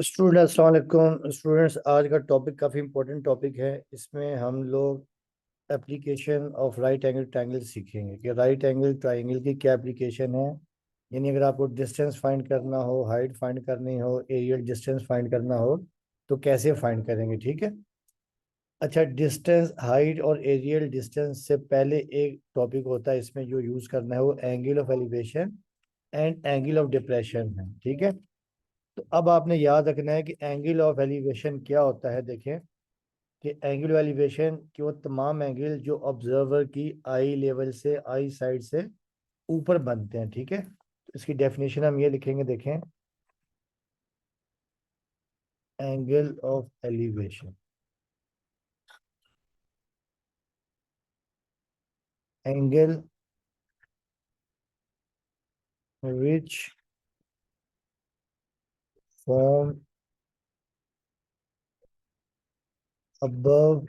Student अस्सलाम वालेकुम students, आज का टॉपिक काफ़ी इंपॉर्टेंट टॉपिक है। इसमें हम लोग application of right angle triangle सीखेंगे कि राइट एंगल ट्रायंगल की क्या एप्लीकेशन है। यानी अगर आपको डिस्टेंस फाइंड करना हो, हाइट फाइंड करनी हो, एरियल डिस्टेंस फाइंड करना हो तो कैसे फाइंड करेंगे, ठीक है। अच्छा, डिस्टेंस, हाइट और एरियल डिस्टेंस से पहले एक टॉपिक होता है इसमें जो यूज़ करना है, वो angle of elevation and angle of depression है, ठीक है। तो अब आपने याद रखना है कि एंगल ऑफ एलिवेशन क्या होता है। देखें कि एंगल ऑफ एलिवेशन कि वो तमाम एंगल जो ऑब्जर्वर की आई लेवल से, आई साइड से ऊपर बनते हैं, ठीक है। तो इसकी डेफिनेशन हम ये लिखेंगे, देखें, angle of elevation, angle which form above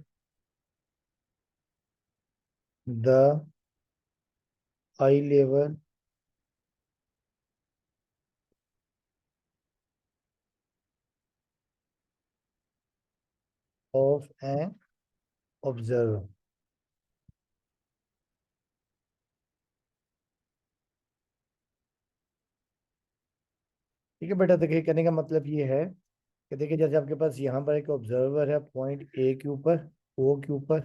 the eye level of an observer। ठीक है बेटा, देखिए कहने का मतलब ये है कि देखिए जैसे आपके पास यहाँ पर एक ऑब्जर्वर है पॉइंट ए के ऊपर, ओ के ऊपर,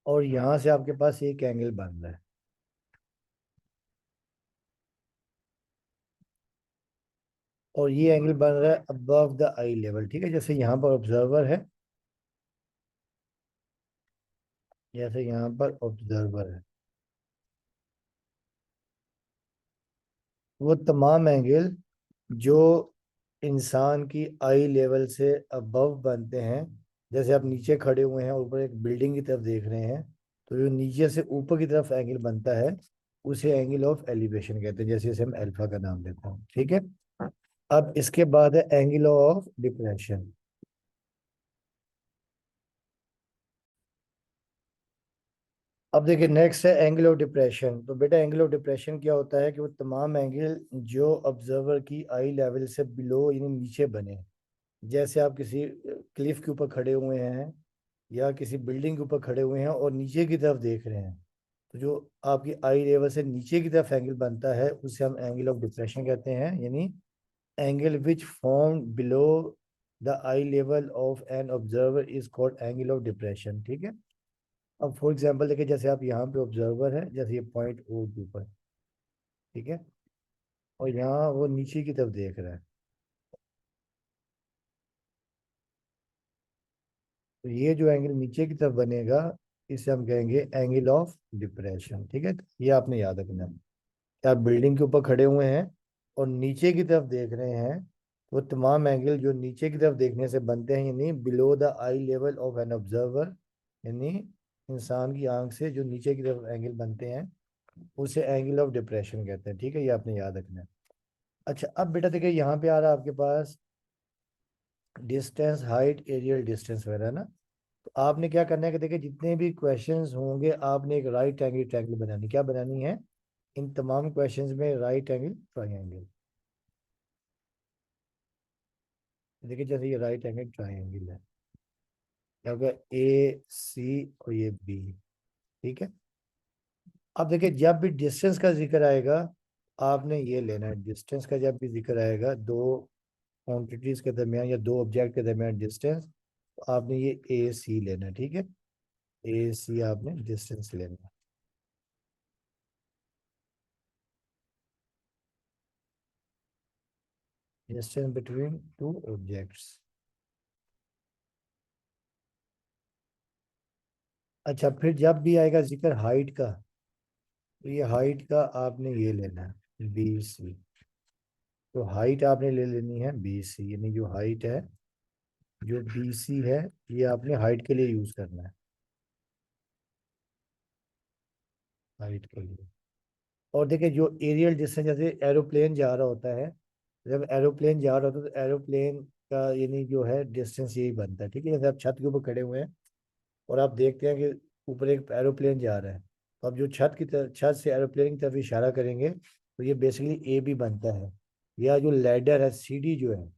और यहाँ से आपके पास एक एंगल बन रहा है, और ये एंगल बन रहा है अबव द आई लेवल, ठीक है। जैसे यहाँ पर ऑब्जर्वर है, जैसे यहाँ पर ऑब्जर्वर है, वो तमाम एंगल जो इंसान की आई लेवल से अबव बनते हैं। जैसे आप नीचे खड़े हुए हैं, ऊपर एक बिल्डिंग की तरफ देख रहे हैं, तो जो नीचे से ऊपर की तरफ एंगल बनता है उसे एंगल ऑफ एलिवेशन कहते हैं, जैसे इसे हम अल्फा का नाम देते हैं, ठीक है। अब इसके बाद है एंगल ऑफ डिप्रेशन। अब देखिए नेक्स्ट है एंगल ऑफ डिप्रेशन। तो बेटा एंगल ऑफ डिप्रेशन क्या होता है कि वो तमाम एंगल जो ऑब्जर्वर की आई लेवल से बिलो यानी नीचे बने। जैसे आप किसी क्लिफ के ऊपर खड़े हुए हैं या किसी बिल्डिंग के ऊपर खड़े हुए हैं और नीचे की तरफ देख रहे हैं, तो जो आपकी आई लेवल से नीचे की तरफ एंगल बनता है उसे हम एंगल ऑफ डिप्रेशन कहते हैं। यानी angle which form below the I level of an observer is called angle of depression, ठीक है। अब फॉर एग्जांपल देखिए, जैसे आप यहाँ पे ऑब्जर्वर है, जैसे ये पॉइंट ओ के ऊपर, ठीक है, और यहाँ वो नीचे की तरफ देख रहा है, तो ये जो एंगल नीचे की तरफ बनेगा इसे हम कहेंगे एंगल ऑफ डिप्रेशन, ठीक है। ये आपने याद रखना है कि आप बिल्डिंग के ऊपर खड़े हुए हैं और नीचे की तरफ देख रहे हैं, वो तमाम एंगल जो नीचे की तरफ देखने से बनते हैं, यानी below the I level of an observer, यानी इंसान की आंख से जो नीचे की तरफ एंगल बनते हैं उसे एंगल ऑफ डिप्रेशन कहते हैं, ठीक है। ये आपने याद रखना है। अच्छा, अब बेटा देखिए यहाँ पे आ रहा है आपके पास डिस्टेंस, हाइट, एरियल डिस्टेंस वगैरह ना। तो आपने क्या करना है कि देखिए जितने भी क्वेश्चंस होंगे आपने एक राइट एंगल ट्रायंगल बनानी, क्या बनानी है, इन तमाम क्वेश्चंस में राइट एंगल ट्रायंगल। देखिए जैसे ये राइट एंगल ट्रायंगल है, यहाँ पे ए सी और ये बी, ठीक है। अब देखिए जब भी डिस्टेंस का जिक्र आएगा आपने ये लेना है, डिस्टेंस का जब भी जिक्र आएगा, दो क्वांटिटीज के दरमियान या दो ऑब्जेक्ट के दरमियान डिस्टेंस, तो आपने ये ए सी लेना है, ठीक है। ए सी आपने डिस्टेंस लेना है, डिस्टेंस बिटवीन टू ऑब्जेक्ट्स। अच्छा, फिर जब भी आएगा जिक्र हाइट का, तो ये हाइट का आपने ये लेना है बी सी। तो हाइट आपने ले लेनी है बी सी, यानी जो हाइट है, जो बी सी है, ये आपने हाइट के लिए यूज करना है, हाइट के लिए। और देखिए जो एरियल डिस्टेंस, जैसे एरोप्लेन जा रहा होता है, जब एरोप्लेन जा रहा होता है तो एरोप्लेन का यानी जो है डिस्टेंस यही बनता है, ठीक है। जैसे आप छत के ऊपर खड़े हुए हैं और आप देखते हैं कि ऊपर एक एरोप्लेन जा रहा है, तो आप जो छत की तरफ, छत से एरोप्लेन की तरफ इशारा करेंगे तो ये बेसिकली ए बी बनता है। या जो लैडर है सीडी जो है,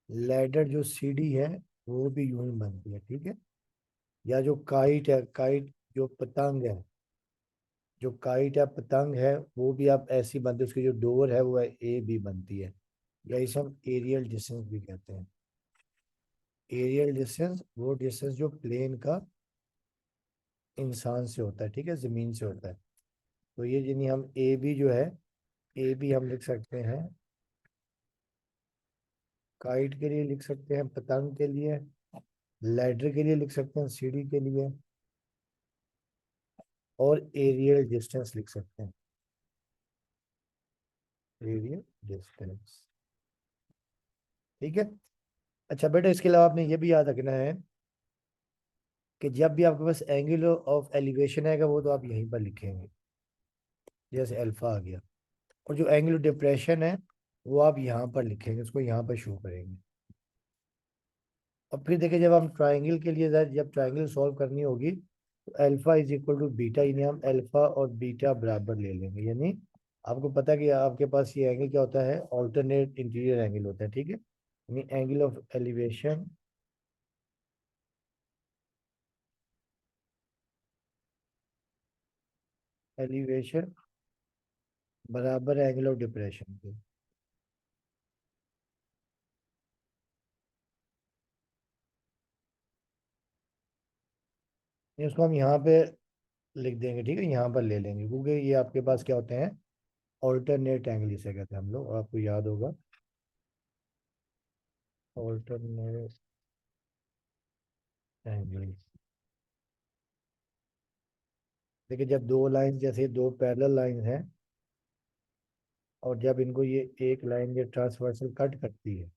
लैडर जो सीडी है वो भी यूं ही बनती है, ठीक है। या जो काइट है, काइट जो पतंग है, जो काइट या पतंग है वो भी आप ऐसी बनती है, उसकी जो डोर है वो ए बी बनती है। या इसे हम एरियल डिस्टेंस भी कहते हैं। एरियल डिस्टेंस वो डिस्टेंस जो प्लेन का इंसान से होता है, ठीक है, जमीन से होता है। तो ये यानी हम ए बी जो है, ए बी हम लिख सकते हैं काइट के लिए, लिख सकते हैं पतंग के लिए, लैडर के लिए लिख सकते हैं सीढ़ी के लिए, और एरियल डिस्टेंस लिख सकते हैं, एरियल डिस्टेंस, ठीक है। अच्छा बेटा, इसके अलावा आपने ये भी याद रखना है कि जब भी आपके पास एंगल ऑफ एलिवेशन आएगा वो तो आप यहीं पर लिखेंगे, जैसे अल्फा आ गया। और जो एंगल ऑफ डिप्रेशन है वो आप यहाँ पर लिखेंगे, उसको यहाँ पर शो करेंगे। और फिर देखिए, जब हम ट्राइंगल के लिए जब ट्राइंगल सॉल्व करनी होगी तो alpha is equal to beta, यानी हम अल्फा और बीटा बराबर ले लेंगे। यानी आपको पता है कि आपके पास ये एंगल क्या होता है, ऑल्टरनेट इंटीरियर एंगल होता है, ठीक है। यानी एंगल ऑफ एलिवेशन, एलिवेशन बराबर एंगल ऑफ डिप्रेशन के। ये उसको हम यहाँ पे लिख देंगे, ठीक है, यहाँ पर ले लेंगे, क्योंकि ये आपके पास क्या होते हैं, ऑल्टरनेट एंगल जिसे कहते हैं हम लोग, और आपको याद होगा ऑल्टरनेट एंगल। देखिए, जब दो लाइन, जैसे दो पैरेलल लाइन हैं, और जब इनको ये एक लाइन ये ट्रांसवर्सल कट करती है,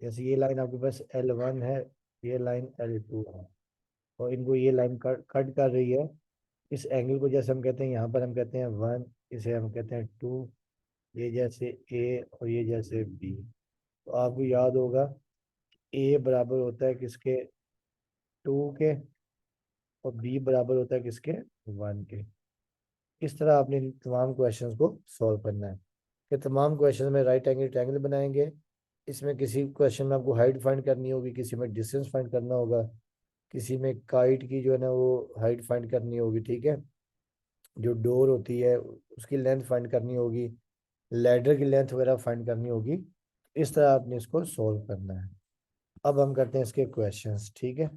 जैसे ये लाइन आपके पास L1 है, ये लाइन L2 है, और इनको ये लाइन कट कट कर रही है, इस एंगल को जैसे हम कहते हैं, यहाँ पर हम कहते हैं 1, इसे हम कहते हैं 2, ये जैसे ए और ये जैसे बी। तो आपको याद होगा ए बराबर होता है किसके, 2 के, और बी बराबर होता है किसके, 1 के। इस तरह आपने इन तमाम क्वेश्चंस को सॉल्व करना है। कि तमाम क्वेश्चन में राइट एंगल ट्रायंगल बनाएंगे। इसमें किसी क्वेश्चन में आपको हाइट फाइंड करनी होगी, किसी में डिस्टेंस फाइंड करना होगा, किसी में काइट की जो है ना वो हाइट फाइंड करनी होगी, ठीक है। जो डोर होती है उसकी लेंथ फाइंड करनी होगी, लैडर की लेंथ वगैरह फाइंड करनी होगी। इस तरह आपने इसको सॉल्व करना है। अब हम करते हैं इसके क्वेश्चंस, ठीक है।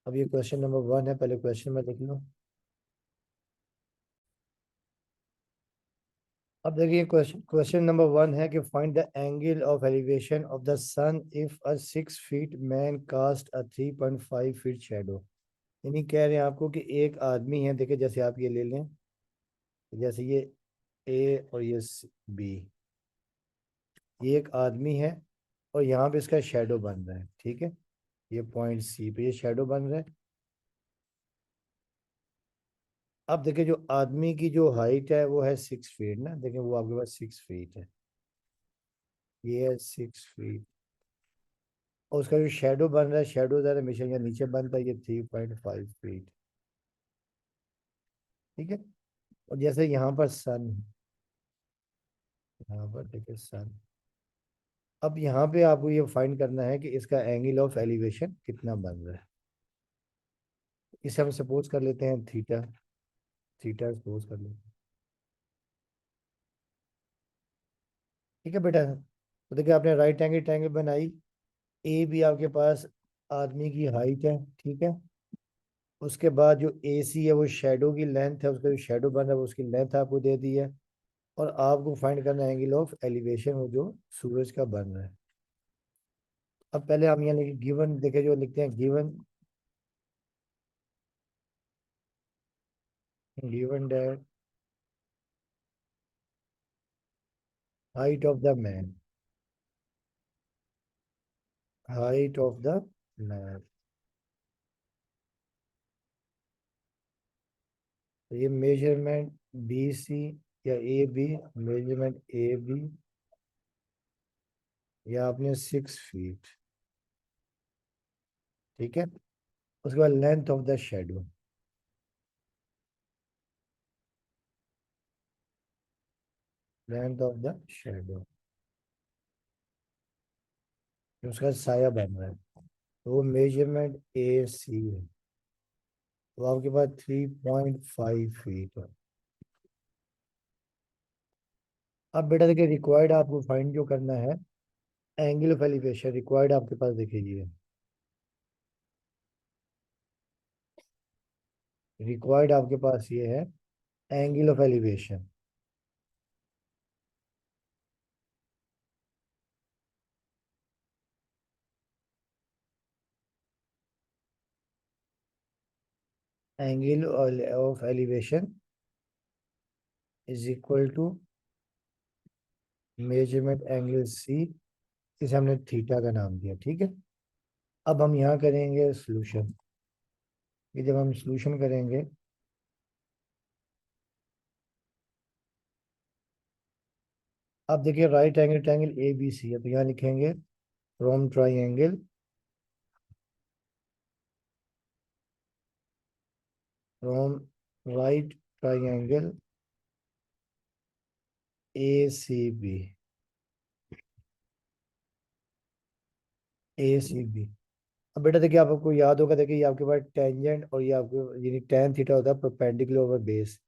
अब ये क्वेश्चन नंबर 1 है, पहले क्वेश्चन में लिख लो। अब देखिए, क्वेश्चन नंबर 1 है कि find the angle of elevation of the sun if a 6 feet man cast a 3.5 feet shadow. यानी कह रहे हैं आपको कि एक आदमी है, देखिए जैसे आप ये ले लें, जैसे ये ए और ये बी, ये एक आदमी है, और यहाँ पे इसका शेडो बन रहा है, ठीक है। ये पॉइंट सी पे ये शेडो बन रहा है। अब देखिए, जो आदमी की जो हाइट है वो है 6 फीट ना, देखिए वो आपके पास 6 फीट है, ये है 6 फीट। और उसका जो शेडो बन रहा है, शेडो ज़रा हमेशा यहाँ नीचे बनता है, ये 3.5 फीट, ठीक है। और जैसे यहाँ पर सन, यहाँ पर देखिए सन। अब यहाँ पे आपको ये फाइंड करना है कि इसका एंगल ऑफ एलिवेशन कितना बन रहा है। इसे हम सपोज कर लेते हैं थीटा, थीटा सपोज कर लेते हैं, ठीक है बेटा। तो देखिए, आपने राइट एंगल ट्रायंगल बनाई, ए भी आपके पास आदमी की हाइट है, ठीक है। उसके बाद जो ए सी है वो शेडो की लेंथ है, उसका जो शेडो बन रहा है वो उसकी लेंथ आपको दे दी है। और आपको फाइंड करना है एंगल ऑफ एलिवेशन वो जो सूरज का बन रहा है। अब पहले हम यहाँ लिखे गिवन, देखे जो लिखते हैं given, given that height of the man, height of the man. तो ये मेजरमेंट बी सी या A B, measurement A B, या आपने 6 फीट, ठीक है। उसके बाद length of the shadow, length of the shadow, उसका साया बन रहा है, तो वो मेजरमेंट ए सी है। तो आपके पास 3.5 फीट है। अब बेटा देखिए, रिक्वायर्ड आपको फाइंड जो करना है, एंगल ऑफ एलिवेशन रिक्वायर्ड आपके पास देखिए, रिक्वायर्ड आपके पास ये है, angle of elevation. Angle of elevation is equal to measurement angle C, इसे हमने थीटा का नाम दिया, ठीक है। अब हम यहाँ करेंगे सॉल्यूशन। ये जब हम सॉल्यूशन करेंगे, अब देखिए right angle triangle A B C है, तो यहाँ लिखेंगे from triangle, from right triangle A C B, A C B. अब बेटा देखिए, आपको याद होगा, देखिए ये आपके पास टेंजेंट और ये आपको यानी टेन थीटा होता है परपेंडिकुलर ओवर बेस।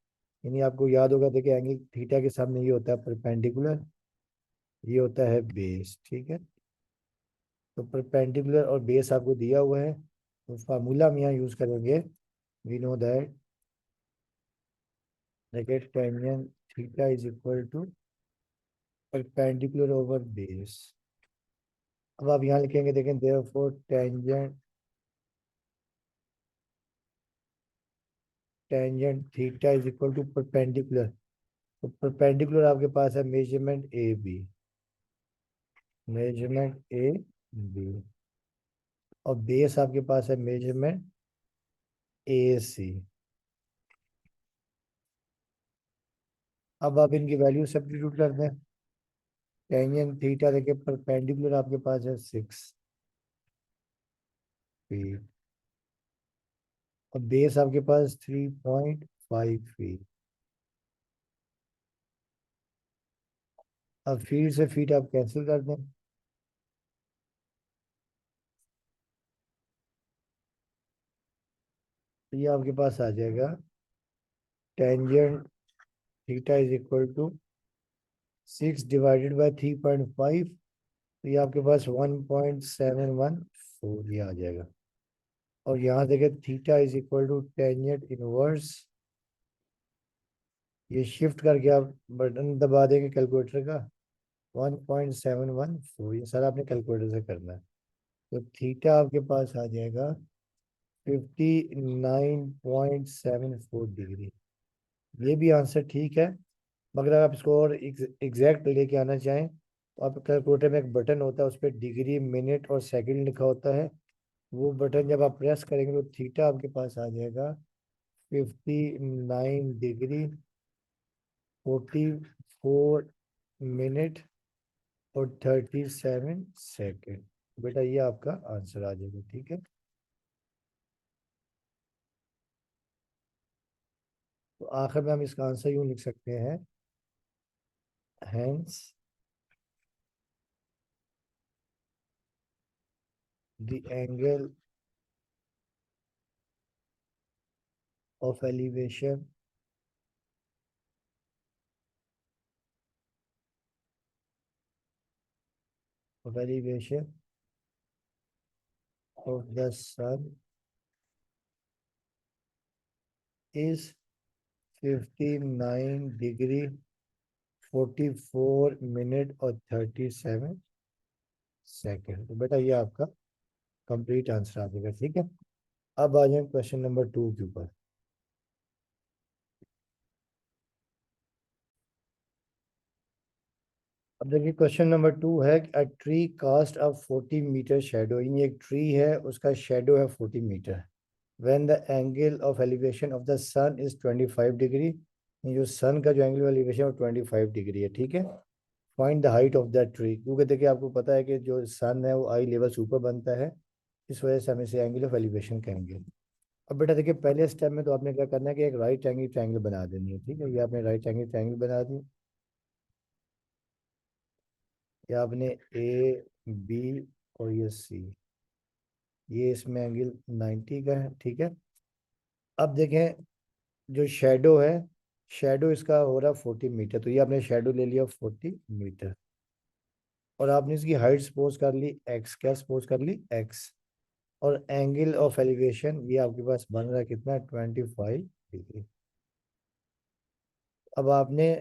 यानी आपको याद होगा, देखिए एंगल थीटा के सामने ये होता है परपेंडिकुलर, ये होता है बेस, ठीक है। तो परपेंडिकुलर और बेस आपको दिया हुआ है, तो फार्मूला हम यहाँ यूज करेंगे। वी नो दैट देखिए tangent theta is equal to perpendicular over base. अब आप यहाँ लिखेंगे, देखें therefore tangent, tangent theta is equal to perpendicular. तो परपेंडिकुलर आपके पास है measurement A B, measurement A B, और बेस आपके पास है मेजरमेंट ए सी। अब आप इनकी वैल्यू सब्स्टिट्यूट कर दें। टेंजेंट थीटा देखिए परपेंडिकुलर आपके पास है 6 फीट, और बेस आपके पास 3.5 फीट। अब फीट से फीट आप कैंसिल कर दें, तो ये आपके पास आ जाएगा tangent theta is equal to 6 divided by 3.5, तो ये आपके पास 1.714 ये आ जाएगा। और यहाँ देखें theta is equal to tangent inverse, ये शिफ्ट करके आप बटन दबा देंगे कैलकुलेटर का, 1.714, ये सारा आपने कैलकुलेटर से करना है। तो थीटा आपके पास आ जाएगा 59.74 डिग्री। ये भी आंसर ठीक है, मगर अगर आप इसको और एग्जैक्ट लेके आना चाहें, तो आप कैलकुलेटर में एक बटन होता है, उस पर डिग्री मिनट और सेकंड लिखा होता है, वो बटन जब आप प्रेस करेंगे तो थीटा आपके पास आ जाएगा 59 डिग्री 44 मिनट और 37 सेकेंड। बेटा ये आपका आंसर आ जाएगा, ठीक है। तो आखिर में हम इसका आंसर यूँ लिख सकते हैं, hence the angle of elevation of elevation of the sun is 59 degree 44 minute और 37 सेकेंड। तो बेटा ये आपका कंप्लीट आंसर आ जाएगा, ठीक है। अब आ जाए क्वेश्चन नंबर 2 के ऊपर। अब देखिए क्वेश्चन नंबर 2 है, a tree cast a 40 metre shadow, ये एक ट्री है, उसका शेडो है 40 metre, when the angle of elevation of the sun is 25 degree, जो सन का जो एंगल ऑफ एलिवेशन है वो 25 डिग्री है, ठीक है। Find the height of the tree, क्योंकि देखिए आपको पता है कि जो सन है वो आई लेवल से ऊपर बनता है, इस वजह से हम इसे एंगल ऑफ एलिवेशन कहेंगे। अब बेटा देखिए पहले स्टेप में तो आपने क्या करना है कि एक राइट एंगल ट्रायंगल बना देनी है, ठीक है। ये आपने राइट एंगल ट्रायंगल बना दी। ये आपने ए बी और ये सी, ये इसमें एंगल 90 का है, ठीक है। अब देखें जो शेडो है, शेडो इसका हो रहा 40 मीटर, तो ये आपने शेडो ले लिया 40 मीटर, और आपने इसकी हाइट सपोज कर ली एक्स, क्या सपोज कर ली एक्स, और एंगल ऑफ एलिवेशन ये आपके पास बन रहा है कितना, 25 डिग्री। अब आपने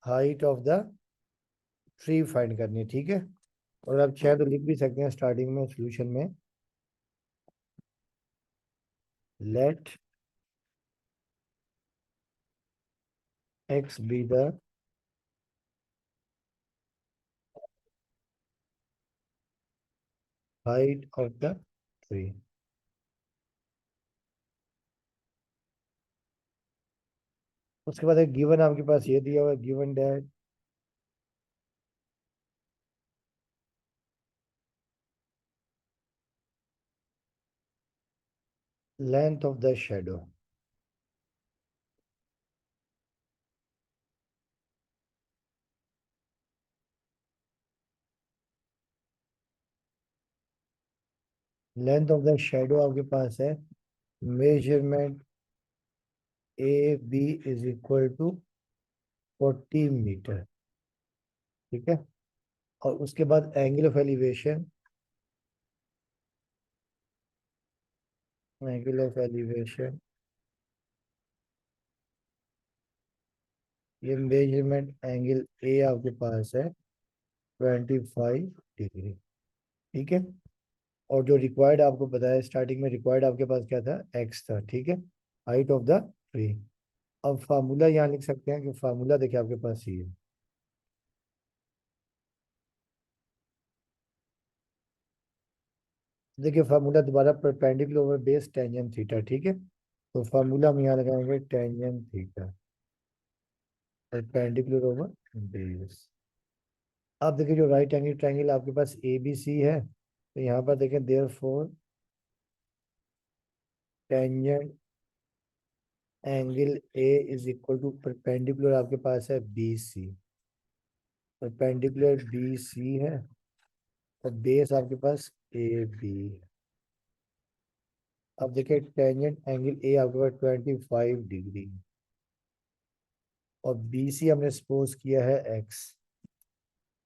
height of the tree find करनी है, ठीक है। और आप चाहे तो लिख भी सकते हैं स्टार्टिंग में सॉल्यूशन में, let X be the height of the tree. उसके बाद एक गिवन आपके पास ये दिया हुआ है, given that length of the shadow, length of the shadow आपके पास है measurement A B is equal to 40 metre, ठीक है। और उसके बाद angle of elevation, angle of elevation ये मेजरमेंट एंगल ए आपके पास है 25 डिग्री, ठीक है। और जो रिक्वायर्ड आपको बताया स्टार्टिंग में, रिक्वायर्ड आपके पास क्या था, एक्स था, ठीक है, हाइट ऑफ द ट्री। अब फार्मूला यहाँ लिख सकते हैं कि फार्मूला देखिए आपके पास ये है, देखिए फार्मूला दोबारा perpendicular over base tangent theta, ठीक है। तो फार्मूला हम यहाँ लगाएंगे tangent theta perpendicular over base. अब देखिए जो राइट एंगल ट्रायंगल आपके पास ए बी सी है, तो यहाँ पर देखें therefore tangent angle A is equal to perpendicular आपके पास है B C, perpendicular B C है, और बेस आपके पास ए बी है। अब देखिए टेंजेंट एंगल ए आपके पास 25 डिग्री, और बी सी हमने सपोज किया है एक्स,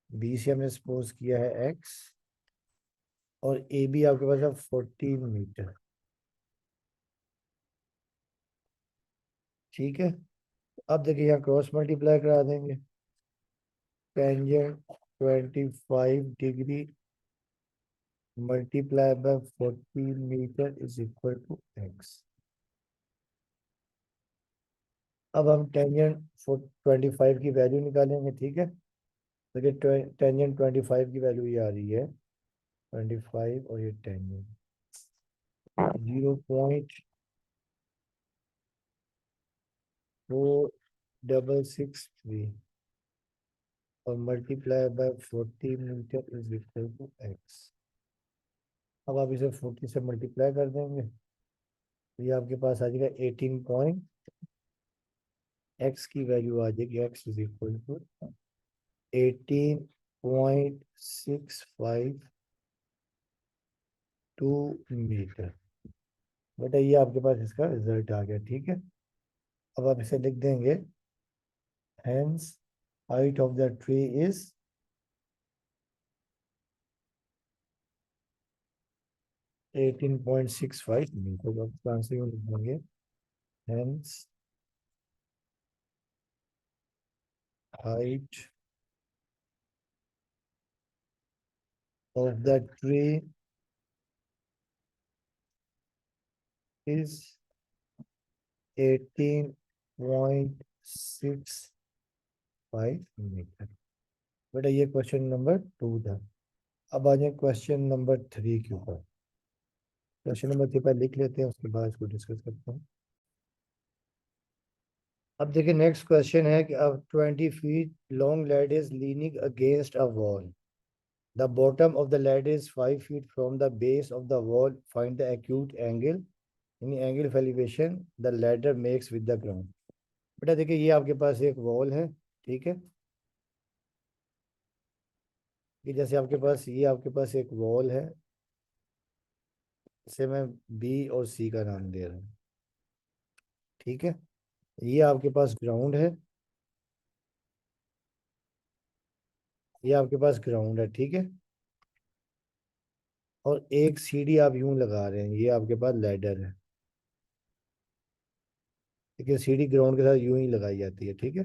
बी सी हमने सपोज किया है एक्स, और ए बी आपके पास है 14 मीटर, ठीक है। अब देखिए यहाँ क्रॉस मल्टीप्लाई करा देंगे, tangent 25 degree multiply by 14 metre is equal to x. अब हम टेंजेंट 25 की वैल्यू निकालेंगे, ठीक है। देखिए टेंजेंट 25 की वैल्यू ये आ रही है 25, और ये टेंजेंट 0.4663, और multiply by 40 metre is equal to x. अब आप इसे 40 से मल्टीप्लाई कर देंगे, तो ये आपके पास आ जाएगा 18 पॉइंट, एक्स की वैल्यू आ जाएगी, X is equal to 18.652 metre. बेटा ये आपके पास इसका रिजल्ट आ गया, ठीक है। अब आप इसे लिख देंगे, hence height of the tree is 18.65 metre. अब इसका आंसर यूँ लिख देंगे, hence height of the tree is 18.65 metre. बेटा ये क्वेश्चन नंबर 2 था। अब आ जाए क्वेश्चन नंबर 3 के ऊपर। क्वेश्चन नंबर 3 पर लिख लेते हैं, उसके बाद इसको डिस्कस करते हैं। अब देखिए नेक्स्ट क्वेश्चन है कि अब 20 feet long ladder is leaning against a wall, the bottom of the ladder is 5 feet from the base of the wall, find the acute angle in angle of elevation the ladder makes with the ground. बेटा देखिए ये आपके पास एक wall है, ठीक है। कि जैसे आपके पास एक वॉल है, इसे मैं बी और सी का नाम दे रहा हूँ। ठीक है, ये आपके पास ग्राउंड है, ये आपके पास ग्राउंड है। ठीक है, और एक सीढ़ी आप यूं लगा रहे हैं, ये आपके पास लैडर है। लेकिन सीढ़ी ग्राउंड के साथ यूं ही लगाई जाती है। ठीक है,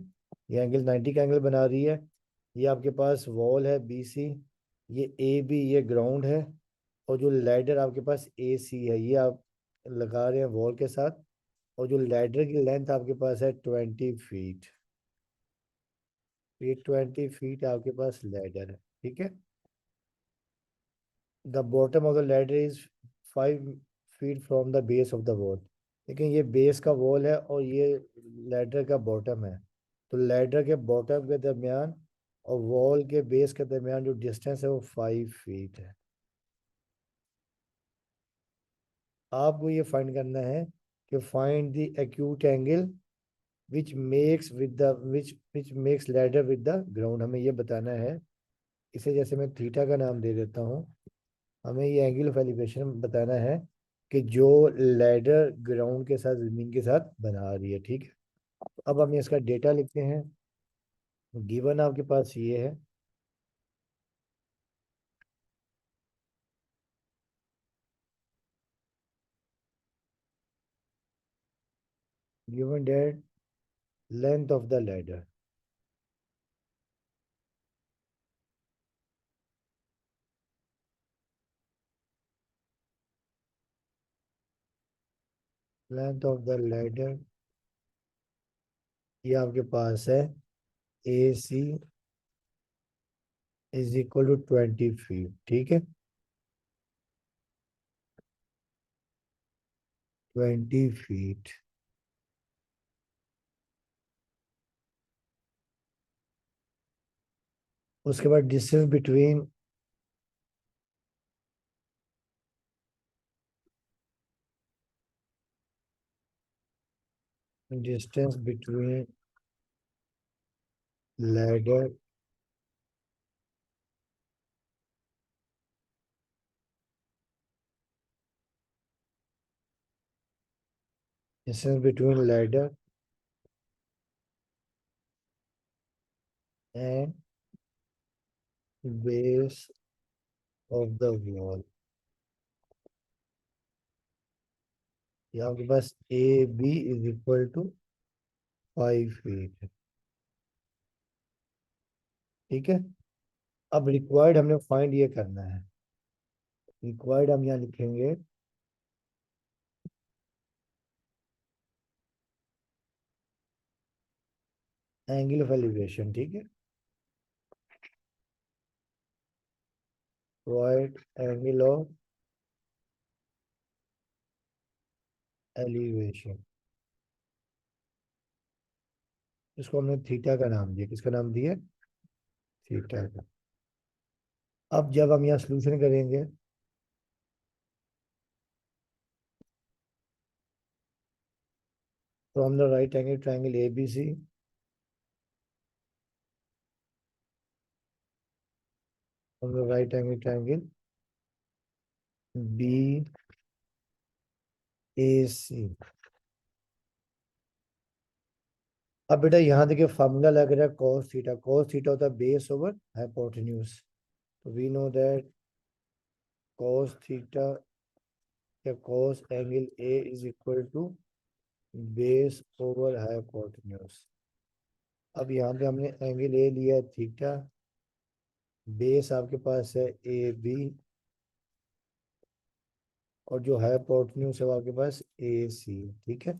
ये एंगल 90 का एंगल बना रही है। ये आपके पास वॉल है बी सी, ये ए बी, ये ग्राउंड है। और जो लैडर आपके पास ए सी है, ये आप लगा रहे हैं वॉल के साथ। और जो लैडर की लेंथ आपके पास है 20 फीट। ये 20 फीट आपके पास लैडर है। ठीक है, the bottom of the ladder is 5 feet from the base of the wall. लेकिन ये बेस का वॉल है और ये लैडर का बॉटम है। तो लैडर के बॉटम के दरमियान और वॉल के बेस के दरमियान जो डिस्टेंस है वो 5 फीट है। आपको ये फाइंड करना है कि find the acute angle which makes ladder with the ground. हमें ये बताना है। इसे जैसे मैं थीटा का नाम दे देता हूँ। हमें ये एंगल ऑफ एलिवेशन बताना है कि जो लैडर ग्राउंड के साथ, जमीन के साथ बना रही है। ठीक है, अब हम इसका डेटा लिखते हैं। गिवन आपके पास ये है, given that length of the ladder, length of the ladder ये आपके पास है A C is equal to 20 feet. ठीक है, 20 फीट। उसके बाद distance between ladder distance between ladder and base of the wall. ये आपके पास A B is equal to 5 feet. ठीक है, अब रिक्वायर्ड हमने फाइंड ये करना है। रिक्वायर्ड हम यहाँ लिखेंगे एंगल ऑफ एलिवेशन। ठीक है, रिक्वायर्ड एंगल ऑफ एलिवेशन, इसको हमने थीटा का नाम दिया। किसका नाम दिया? थीटा का। अब जब हम यहाँ सोल्यूशन करेंगे, from the right angle triangle A B C, from the right angle triangle B A C. अब बेटा यहाँ देखिए फार्मूला लग रहा है cos थीटा। cos थीटा होता है बेस ओवर हाइपोटेन्यूज। तो we know that cos theta या cos angle A is equal to base over hypotenuse. अब यहाँ पे हमने एंगल ए लिया है थीटा, बेस आपके पास है ए बी, और जो हाइपोटेन्यूज है वो आपके पास ए सी। ठीक है,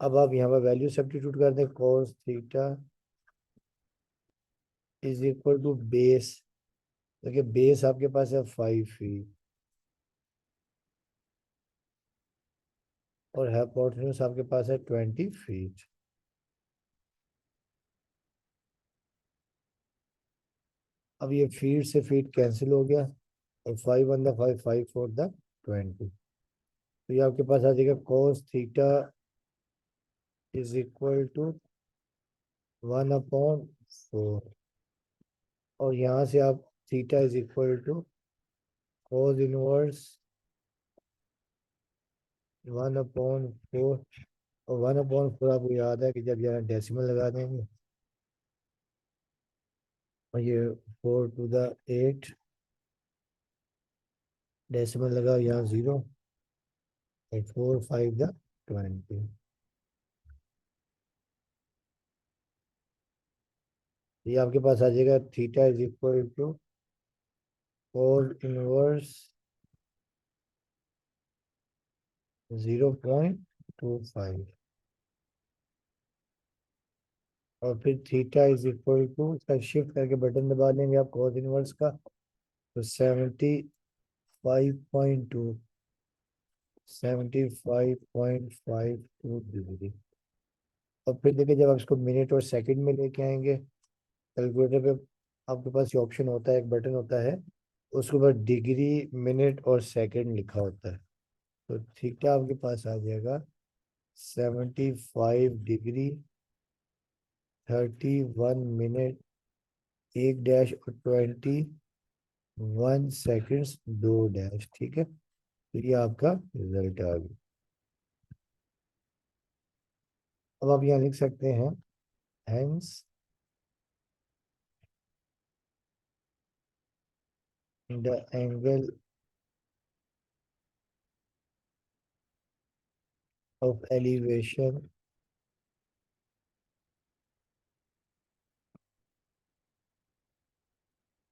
अब आप यहाँ पर वैल्यू सब्स्टिट्यूट कर दें। cos theta is equal to base, देखिए बेस आपके पास है 5 फीट और हाइपोटेन्यूज आपके पास है 20 फीट। अब ये फीट से फीट कैंसिल हो गया और 5 1 द 5, 5 4 द 20। तो ये आपके पास आ जाएगा cos theta is equal to 1/4। और यहाँ से आप theta is equal to cos inverse 1/4, और 1/4 आपको याद है कि जब यहाँ डेसिमल लगा देंगे और ये 4⁸, डेसिमल लगा यहाँ 0 और 4×5 = 20। ये आपके पास आ जाएगा theta is equal to cos inverse 0.25, और फिर थीटा इज इक्वल टू, इसका शिफ्ट करके बटन दबा देंगे आप cos इनवर्स का, तो 75.52 और फिर देखिए जब आप इसको मिनट और सेकंड में लेके आएंगे कैलकुलेटर पे, आपके पास ये ऑप्शन होता है, एक बटन होता है, उसके ऊपर डिग्री मिनट और सेकंड लिखा होता है। तो थीटा आपके पास आ जाएगा 75 डिग्री 31 मिनट 1 डैश और 21 सेकेंड्स 2 डैश। ठीक है, तो ये आपका रिजल्ट आ गया। अब आप यहाँ लिख सकते हैं hence the angle of elevation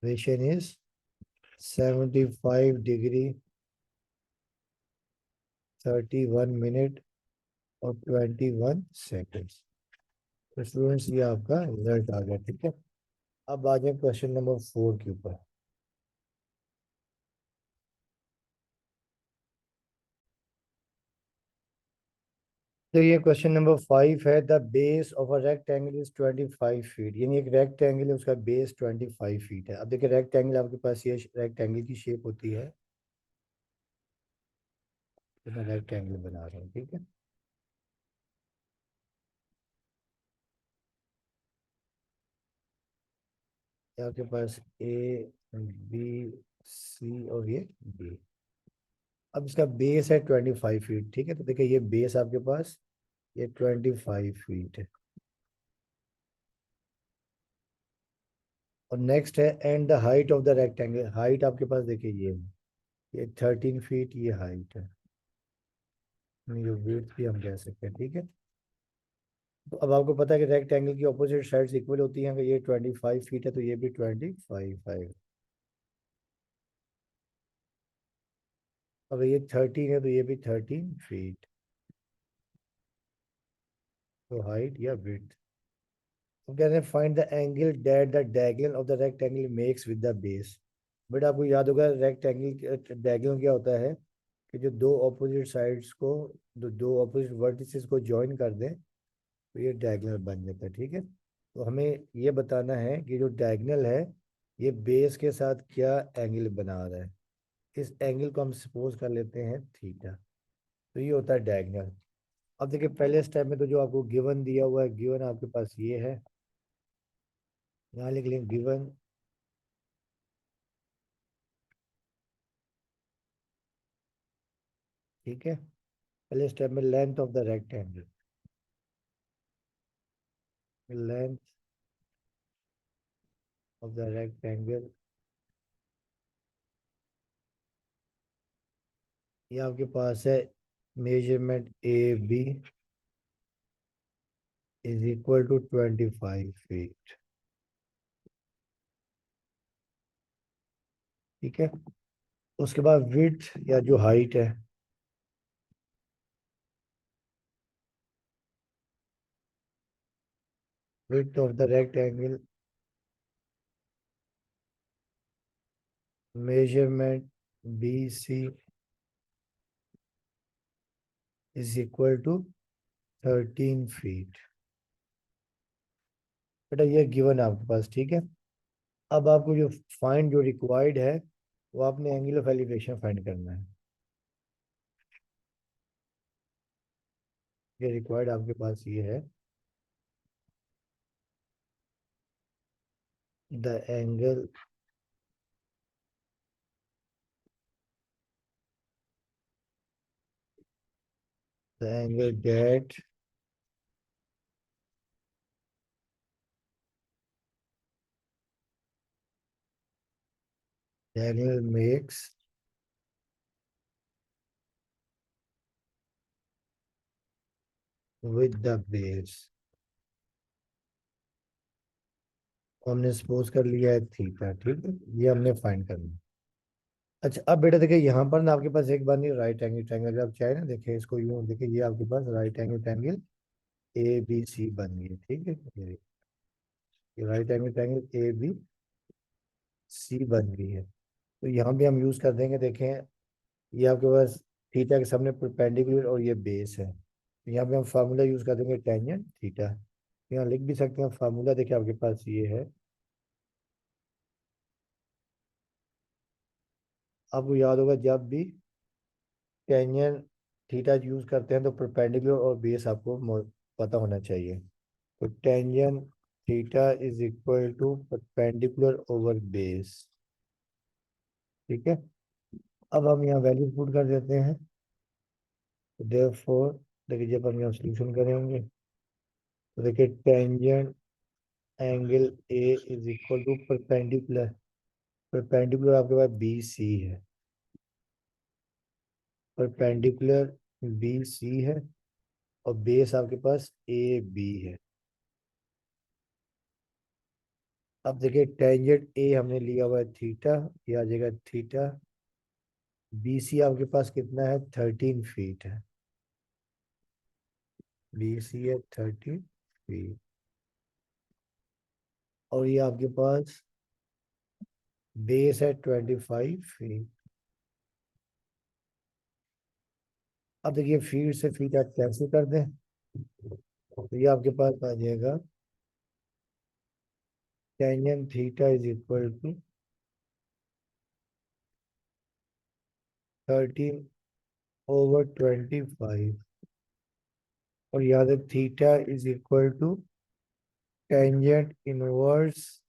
is 75 degree 31 minute और 21 सेकेंड्स। तो स्टूडेंट्स ये आपका रिजल्ट आ गया। ठीक है, अब आ जाए क्वेश्चन नंबर 4 के ऊपर। तो ये क्वेश्चन नंबर 5 है, the base of a rectangle is 25 feet, यानी एक रेक्टेंगल है उसका बेस 25 फीट है। अब देखिए रेक्टेंगल आपके पास ये रेक्टेंगल की शेप होती है, तो मैं रेक्टेंगल बना रहा हूँ। ठीक है, आपके पास ए बी सी और ये बी। अब इसका बेस है 25 फीट। ठीक है, तो देखिए ये बेस आपके पास ये 25 फीट है, और नेक्स्ट है and the height of the rectangle, height आपके पास देखिए ये 13 फीट ये हाइट है, ये विड्थ भी हम कह सकते हैं। ठीक है, तो अब आपको पता है कि रेक्टेंगल की ऑपोजिट साइड्स इक्वल होती हैं, अगर ये 25 फीट है तो ये भी 25 है, अगर ये 13 है तो ये भी 13 फीट, तो हाइट या विड्थ। तो कहते हैं find the angle that the diagonal of the rectangle makes with the base. But आपको याद होगा रेक्टेंगल डायगोनल क्या होता है कि जो दो ऑपोजिट साइड्स को, दो ऑपोजिट वर्टिसेस को ज्वाइन कर दें तो ये डायगोनल बन जाता है। ठीक है, तो हमें ये बताना है कि जो डायगोनल है ये बेस के साथ क्या एंगल बना रहा है। इस एंगल को हम सपोज कर लेते हैं थीटा, तो ये होता है डायगोनल। अब देखिए पहले स्टेप में तो जो आपको गिवन दिया हुआ है, गिवन आपके पास ये है, यहाँ लिख लें गिवन ठीक है, पहले स्टेप में length of the rectangle, length of the rectangle, ये आपके पास है measurement A B is equal to 25 feet. ठीक है, उसके बाद विड्थ या जो हाइट है, width of the rectangle measurement B C is equal to 13 feet. बेटा ये गिवन है आपके पास। ठीक है, अब आपको जो फाइंड जो रिक्वायर्ड है वो आपने एंगल ऑफ एलिवेशन फाइंड करना है। ये रिक्वायर्ड आपके पास ये है, the angle the angle that Daniel makes with the base। हमने सपोज कर लिया है थीटा, ठीक है, ये हमने फाइंड करना है। अच्छा अब बेटा देखिए यहाँ पर ना आपके पास एक बार नहीं राइट एंगल ट्रायंगल, अगर आप चाहे ना देखिए इसको यूं देखिए, ये आपके पास right angle triangle A B C बन गई, ठीक है, ये right angle triangle A B C बन गई है। तो यहाँ भी हम यूज कर देंगे, देखें ये आपके पास थीटा के सामने परपेंडिकुलर और ये बेस है, तो यहाँ पे हम फार्मूला यूज कर देंगे टेंजेंट थीटा। यहाँ लिख भी सकते हैं फार्मूला, देखिए आपके पास ये है, आपको याद होगा जब भी टेंजेंट थीटा यूज करते हैं तो परपेंडिकुलर और बेस आपको पता होना चाहिए। तो tangent theta is equal to perpendicular over base, ठीक है। अब हम यहाँ वैल्यू पुट कर देते हैं, देयरफॉर देखिए जब हम यहाँ सॉल्यूशन करेंगे तो देखिए tangent angle A is equal to perpendicular, perpendicular आपके पास बी सी है, परपेंडिकुलर बी सी है, और बेस आपके पास ए बी है। अब देखिए टेंजेंट ए हमने लिया हुआ है थीटा, ये आ जाएगा थीटा, बी सी आपके पास कितना है 13 फीट है, बी सी है 13 फीट, और ये आपके पास बेस है 25 फीट। अब देखिए फीट से फीट आप कैंसिल कर दें, तो ये आपके पास आ जाएगा tangent theta is equal to 13/25, और याद है theta is equal to tangent inverse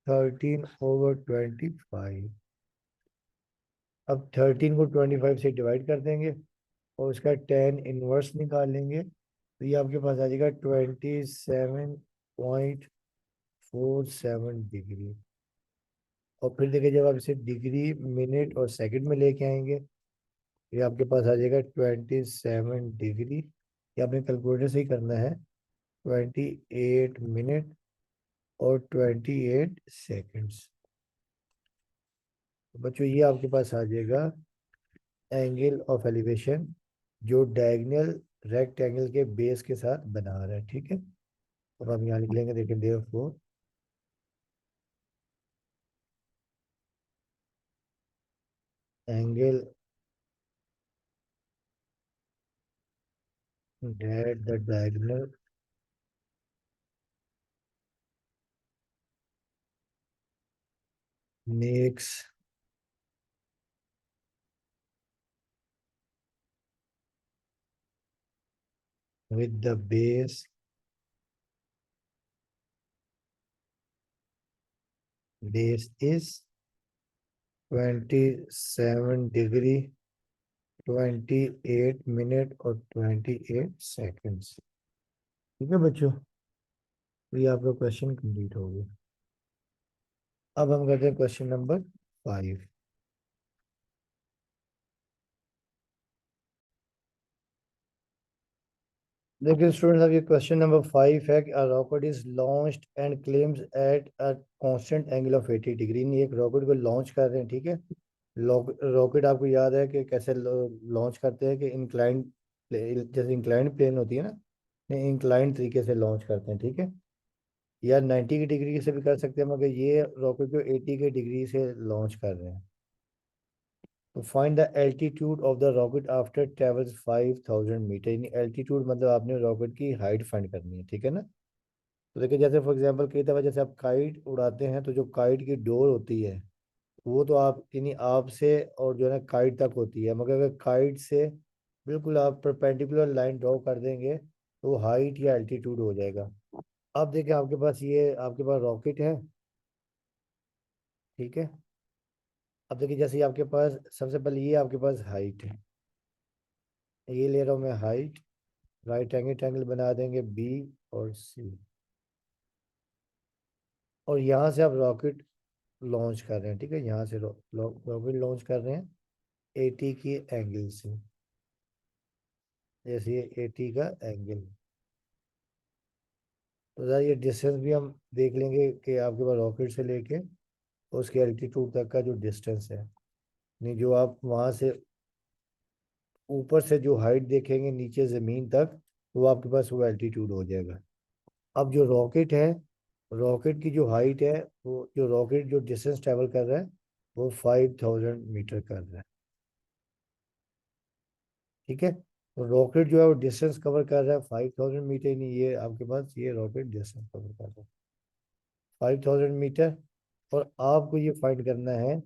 13/25। अब 13 को 25 से डिवाइड कर देंगे और उसका टेन इनवर्स निकालेंगे, तो ये आपके पास आ जाएगा 27.47 डिग्री। और फिर देखिए जब आप इसे डिग्री मिनट और सेकंड में लेके आएंगे, ये आपके पास आ जाएगा 27 डिग्री, ये आपने कैलकुलेटर से ही करना है, 28 मिनट और 28 सेकेंड्स। तो बच्चों ये आपके पास आ जाएगा एंगल ऑफ एलिवेशन जो डायगोनल रेक्टेंगल के बेस के साथ बना रहा है, ठीक है। अब हम यहाँ लिख लेंगे, देखिए therefore angle that the diagonal makes with the base is 27 degree 28 minute और 28 सेकेंड्स, ठीक है बच्चों। तो ये आपका क्वेश्चन कंप्लीट हो गया। अब हम करते हैं क्वेश्चन नंबर 5। देखिए स्टूडेंट्स, अब ये क्वेश्चन नंबर 5 है कि a rocket is launched and claims at a constant angle of 80 degree. ये एक रॉकेट को लॉन्च कर रहे हैं, ठीक है। रॉकेट आपको याद है कि कैसे लॉन्च करते हैं कि इंक्लाइंड, जैसे इंक्लाइंड प्लेन होती है ना, इंक्लाइंड तरीके से लॉन्च करते हैं, ठीक है। या 90 की डिग्री से भी कर सकते हैं, मगर ये रॉकेट को 80 के डिग्री से लॉन्च कर रहे हैं। तो find the altitude of the rocket after travels 5000 metre, यानी एल्टीट्यूड मतलब आपने रॉकेट की हाइट फाइंड करनी है, ठीक है ना। तो देखिए जैसे फॉर एग्जांपल कई दफ़ा जैसे आप काइट उड़ाते हैं तो जो काइट की डोर होती है वो तो आप यानी आपसे और जो है ना काइट तक होती है, मगर अगर काइट से बिल्कुल आप परपेंडिकुलर लाइन ड्रॉ कर देंगे तो हाइट या एल्टीट्यूड हो जाएगा। अब देखिए आपके पास ये आपके पास रॉकेट है, ठीक है। अब देखिए जैसे ये आपके पास सबसे पहले ये आपके पास हाइट है, ये ले रहा हूँ मैं हाइट, राइट एंगल ट्रायंगल बना देंगे बी और सी, और यहाँ से आप रॉकेट लॉन्च कर रहे हैं, ठीक है, यहाँ से रॉकेट लॉन्च कर रहे हैं 80 की एंगल से, जैसे ये 80 का एंगल। तो ज़रा ये डिस्टेंस भी हम देख लेंगे कि आपके पास रॉकेट से लेके उसके एल्टीट्यूड तक का जो डिस्टेंस है, नहीं जो आप वहाँ से ऊपर से जो हाइट देखेंगे नीचे ज़मीन तक, वो आपके पास वो एल्टीट्यूड हो जाएगा। अब जो रॉकेट है, रॉकेट की जो हाइट है, वो जो रॉकेट जो डिस्टेंस ट्रेवल कर रहा है वो 5000 मीटर कर रहा है, ठीक है। तो रॉकेट जो है वो डिस्टेंस कवर कर रहा है 5000 मीटर, नहीं ये आपके पास ये रॉकेट डिस्टेंस कवर कर रहा है 5000 मीटर। और आपको ये फाइंड करना है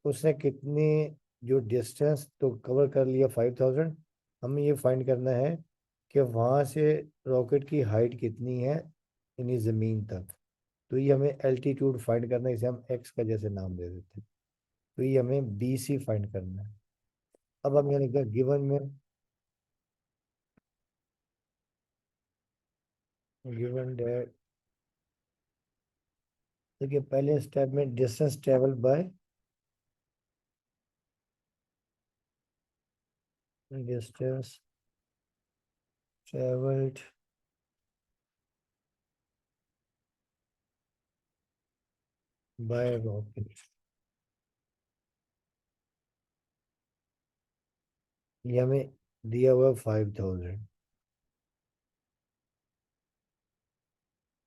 उसने कितनी जो डिस्टेंस तो कवर कर लिया 5000, हमें ये फाइंड करना है कि वहाँ से रॉकेट की हाइट कितनी है यानी ज़मीन तक। तो ये हमें एल्टीट्यूड फाइंड करना है, इसे हम एक्स का जैसे नाम दे देते हैं। तो ये हमें बी सी फाइंड करना है। अब हम यहाँ लिखते हैं गिवन में, गिवन डेट, देखिए पहले स्टेप में distance travel by, distance travelled by rocket, ये हमें दिया हुआ 5000,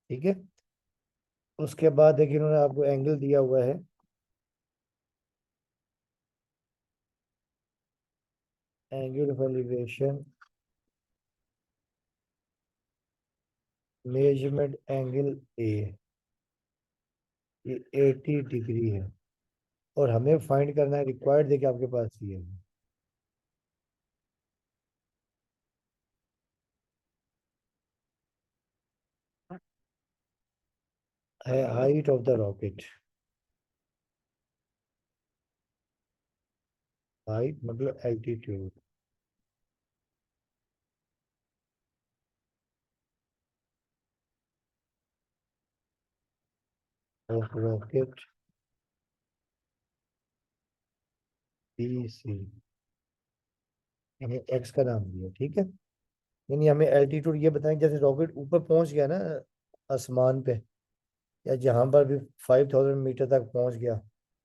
ठीक है। उसके बाद देखिए इन्होंने आपको एंगल दिया हुआ है, angle of elevation, measurement angle ए, ये 80 डिग्री है, और हमें फाइंड करना है, रिक्वायर्ड देखिए आपके पास ये है height of the rocket, height मतलब altitude, of rocket B C, हमें एक्स का नाम दिया, ठीक है। यानी हमें एल्टीट्यूड ये बताएं, जैसे रॉकेट ऊपर पहुंच गया ना आसमान पे, या जहां पर भी 5000 मीटर तक पहुंच गया,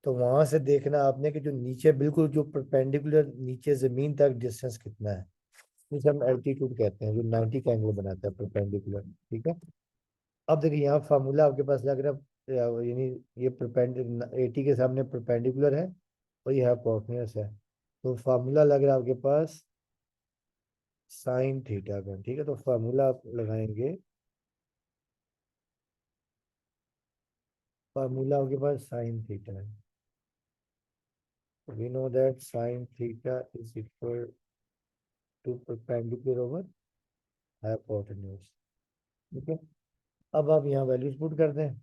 तो वहां से देखना आपने कि जो नीचे बिल्कुल जो परपेंडिकुलर नीचे जमीन तक डिस्टेंस कितना है, जिसे हम एल्टीट्यूड कहते हैं, जो 90 का एंगल बनाता है परपेंडिकुलर, ठीक है। अब देखिए यहाँ फार्मूला आपके पास लग रहा है, यानी ये परपेंडिकुलर 80 के सामने परपेंडिकुलर है और ये हाइपोटेन्यूज है, तो फार्मूला लग रहा है आपके पास साइन थीटा का, ठीक है। तो फार्मूला आप लगाएंगे, फार्मूला आपके पास साइन थीटा है, we know that sin theta is equal to perpendicular over hypotenuse, ठीक है। अब आप यहाँ वैल्यूज पुट कर दें,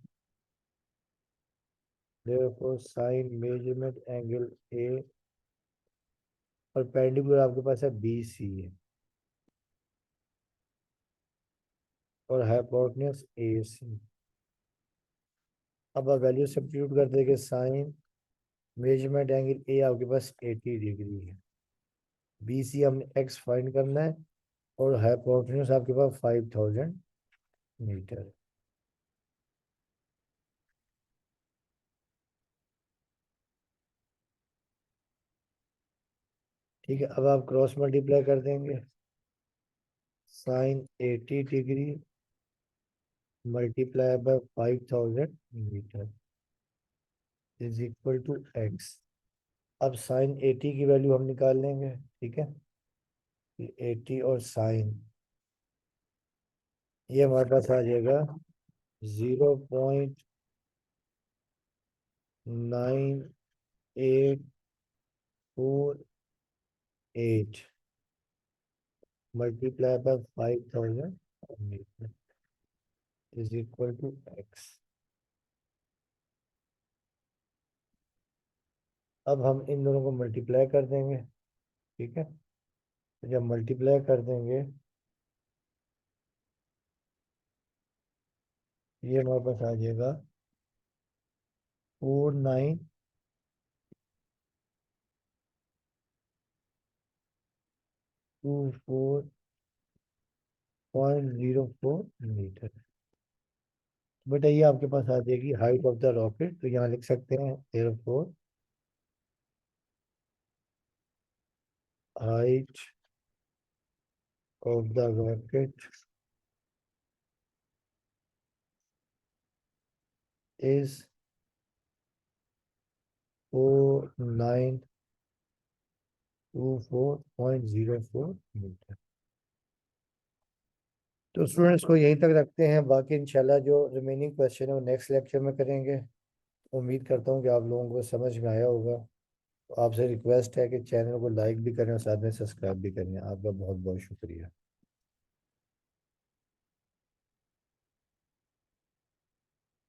therefore sin measurement angle A, perpendicular आपके पास है बी सी है, और हाइपोटेन्यूज ए सी। अब आप वैल्यू सब्स्टिट्यूट कर देंगे, साइन मेजरमेंट एंगल ए आपके पास 80 डिग्री है, बी सी हमने एक्स फाइंड करना है, और हाइपोटेन्यूज आपके पास 5000 मीटर, ठीक है। अब आप क्रॉस मल्टीप्लाई कर देंगे, sine 80 degree multiply by 5000 metre is equal to x. अब साइन 80 की वैल्यू हम निकाल लेंगे, ठीक है। 80 और साइन, ये हमारे पास आ जाएगा 0.9848 multiply by 5000 is equal to x. अब हम इन दोनों को मल्टीप्लाई कर देंगे, ठीक है। जब मल्टीप्लाई कर देंगे ये हमारे पास आ जाएगा 4924.04 मीटर। बेटा ये आपके पास आ जाएगी हाइट ऑफ द रॉकेट, तो यहाँ लिख सकते हैं therefore height of the rocket is 4924.04 metre. तो स्टूडेंट्स को यहीं तक रखते हैं, बाकी इंशाल्लाह जो रिमेनिंग क्वेश्चन है वो नेक्स्ट लेक्चर में करेंगे। उम्मीद करता हूँ कि आप लोगों को समझ में आया होगा। तो आपसे रिक्वेस्ट है कि चैनल को लाइक भी करें और साथ में सब्सक्राइब भी करें। आपका बहुत बहुत शुक्रिया।